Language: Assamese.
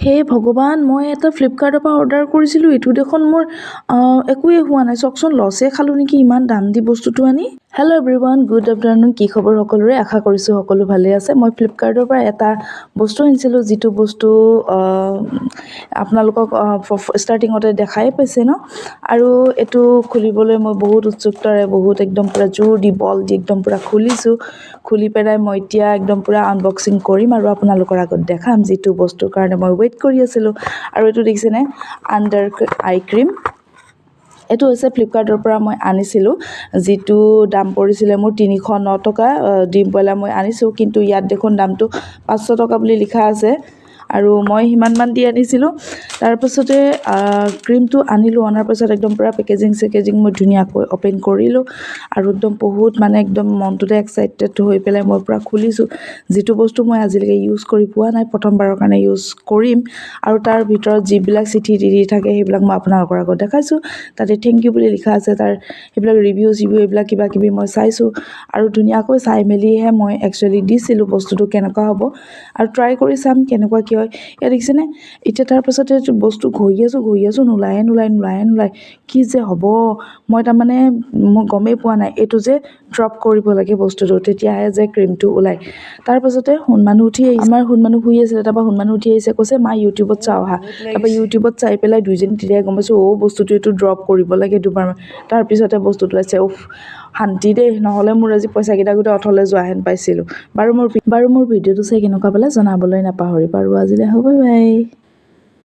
হে ভগৱান, মই এটা ফ্লিপকাৰ্টৰ পৰা অৰ্ডাৰ কৰিছিলোঁ, এইটো দেখোন মোৰ একোৱে হোৱা নাই। চাওকচোন, লছে খালোঁ নেকি ইমান দাম দি বস্তুটো আনি। Hello' everyone, good afternoon. কি খবৰ সকলোৰে? আশা কৰিছোঁ সকলো ভালে আছে। মই ফ্লিপকাৰ্টৰ পৰা এটা বস্তু আনিছিলোঁ, যিটো বস্তু আপোনালোকক ষ্টাৰ্টিঙতে দেখাই পাইছে ন। আৰু এইটো খুলিবলৈ মই বহুত উৎসুকতাৰে বহুত একদম পূৰা জোৰ দি বল দি একদম পূৰা খুলি পেলাই মই এতিয়া একদম পূৰা আনবক্সিং কৰিম আৰু আপোনালোকৰ আগত দেখাম, যিটো বস্তুৰ কাৰণে মই ৱেইট কৰি আছিলোঁ। আৰু এইটো দেখিছেনে, আণ্ডাৰ আই ক্ৰীম। এইটো হৈছে ফ্লিপকাৰ্টৰ পৰা মই আনিছিলোঁ, যিটো দাম পৰিছিলে মোৰ 309 টকা দি পেলাই মই আনিছোঁ। কিন্তু ইয়াত দেখোন দামটো 500 টকা বুলি লিখা আছে, আৰু মই সিমানমান দি আনিছিলোঁ। তাৰপাছতে ক্ৰীমটো আনিলোঁ, অনাৰ পাছত একদম পূৰা পেকেজিং মই ধুনীয়াকৈ অ'পেন কৰিলোঁ, আৰু একদম বহুত একদম মনটোতে এক্সাইটেড হৈ পেলাই মই পূৰা খুলিছোঁ। যিটো বস্তু মই আজিলৈকে ইউজ কৰি পোৱা নাই, প্ৰথমবাৰৰ কাৰণে ইউজ কৰিম। আৰু তাৰ ভিতৰত যিবিলাক চিঠি দি থাকে সেইবিলাক মই আপোনালোকৰ আগত দেখাইছোঁ। তাতে থেংক ইউ বুলি লিখা আছে, তাৰ সেইবিলাক ৰিভিউ এইবিলাক কিবা কিবি মই চাইছোঁ, আৰু ধুনীয়াকৈ চাই মেলিহে মই একচুৱেলি দিছিলোঁ বস্তুটো কেনেকুৱা হ'ব, আৰু ট্ৰাই কৰি চাম কেনেকুৱা কি হয়। ইয়াত দেখিছেনে, এতিয়া তাৰপাছতে বস্তু ঘঁহি আছোঁ নোলায়। কি যে হ'ব, মই তাৰমানে মই গমেই পোৱা নাই এইটো যে ড্ৰপ কৰিব লাগে বস্তুটো, তেতিয়াহে যে ক্ৰীমটো ওলায়। তাৰপাছতে সোণমানুহ উঠি আহিছে, আমাৰ সোণমানুহ শুই আছিলে, তাৰপৰা সোণমানুহ উঠি আহিছে, কৈছে মা ইউটিউবত চাওঁ আহা। তাৰপৰা ইউটিউবত চাই পেলাই দুইজনী তেতিয়াই গম পাইছোঁ, বস্তুটো এইটো ড্ৰপ কৰিব লাগে দুবাৰমান। তাৰপিছতে বস্তুটো আছে, শান্তি দেই, নহ'লে মোৰ আজি পইচাকেইটা গোটেই অথলে যোৱাহেন পাইছিলোঁ। বাৰু মোৰ ভিডিঅ'টো চাই কেনেকুৱা পালে জনাবলৈ নাপাহৰিব, আৰু আজিলৈ হ'ব, বাই বাই।